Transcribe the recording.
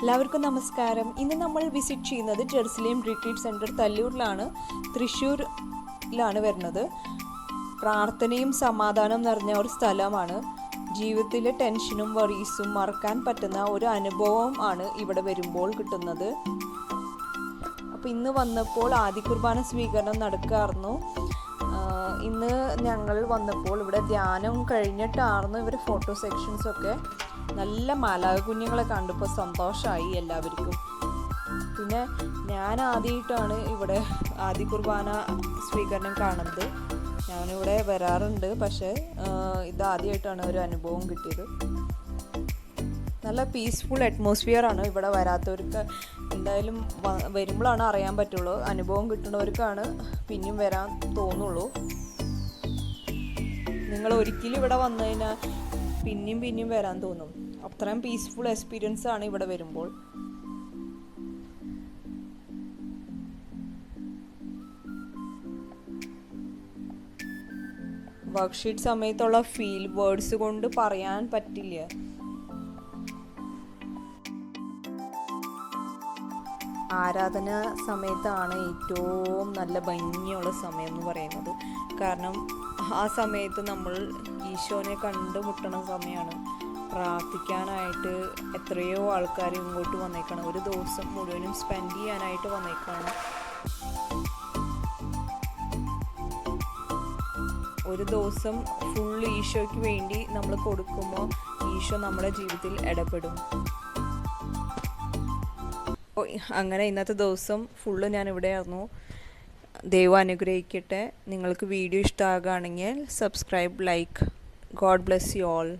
എല്ലാവർക്കും നമസ്കാരം. ഇന്ന് നമ്മൾ വിസിറ്റ് ചെയ്യുന്നത് ജെറുസലേം റിട്രീറ്റ് സെൻറ്റർ തല്ലൂരിലാണ്, തൃശ്ശൂരിലാണ് വരുന്നത്. പ്രാർത്ഥനയും സമാധാനം നിറഞ്ഞ ഒരു സ്ഥലമാണ്. ജീവിതത്തിലെ ടെൻഷനും വറീസും മറക്കാൻ പറ്റുന്ന ഒരു അനുഭവം ആണ് ഇവിടെ വരുമ്പോൾ കിട്ടുന്നത്. അപ്പോൾ ഇന്ന് വന്നപ്പോൾ ആദ്യ കുർബാന സ്വീകരണം നടക്കാറുന്നു. ഇന്ന് ഞങ്ങൾ വന്നപ്പോൾ ഇവിടെ ധ്യാനം കഴിഞ്ഞിട്ടായിരുന്നു ഇവർ ഫോട്ടോ സെക്ഷൻസൊക്കെ. നല്ല മാലാഖ കുഞ്ഞുങ്ങളെ കണ്ടപ്പോൾ സന്തോഷമായി എല്ലാവർക്കും. പിന്നെ ഞാൻ ആദ്യമായിട്ടാണ് ഇവിടെ ആദ്യ കുർബാന സ്വീകരണം കാണുന്നത്. ഞാനിവിടെ വരാറുണ്ട്, പക്ഷേ ഇതാദ്യമായിട്ടാണ് ഒരു അനുഭവം കിട്ടിയത്. നല്ല പീസ്ഫുൾ അറ്റ്മോസ്ഫിയർ ആണ്. ഇവിടെ വരാത്തവർക്ക് എന്തായാലും വരുമ്പോഴാണ് അറിയാൻ പറ്റുള്ളൂ. അനുഭവം കിട്ടുന്നവർക്കാണ് പിന്നെയും വരാൻ തോന്നുള്ളൂ. നിങ്ങൾ ഒരിക്കലും ഇവിടെ വന്നു കഴിഞ്ഞാൽ പിന്നെയും വരാൻ തോന്നും. അത്രയും പീസ്ഫുൾ എക്സ്പീരിയൻസ് ആണ് ഇവിടെ വരുമ്പോൾ. വർക്ക്ഷീറ്റ് സമയത്തുള്ള ഫീൽ വേർഡ്സ് കൊണ്ട് പറയാൻ പറ്റില്ല. ആരാധന സമയത്താണ് ഏറ്റവും നല്ല ഭംഗിയുള്ള സമയം എന്ന് പറയുന്നത്. കാരണം ആ സമയത്ത് നമ്മൾ ഈശോനെ കണ്ടുമുട്ടണ സമയമാണ്. പ്രാർത്ഥിക്കാനായിട്ട് എത്രയോ ആൾക്കാർ ഇങ്ങോട്ട് വന്നേക്കാണ്. ഒരു ദിവസം മുഴുവനും സ്പെൻഡ് ചെയ്യാനായിട്ട് വന്നേക്കാണ്. ഒരു ദിവസം ഫുൾ ഈശോയ്ക്ക് വേണ്ടി നമ്മൾ കൊടുക്കുമ്പോൾ ഈശോ നമ്മുടെ ജീവിതത്തിൽ ഇടപെടും. അങ്ങനെ ഇന്നത്തെ ദിവസം ഫുള്ള് ഞാൻ ഇവിടെ ആയിരുന്നു. ദൈവം അനുഗ്രഹിക്കട്ടെ. നിങ്ങൾക്ക് വീഡിയോ ഇഷ്ടമാകുകയാണെങ്കിൽ subscribe, like. God bless you all.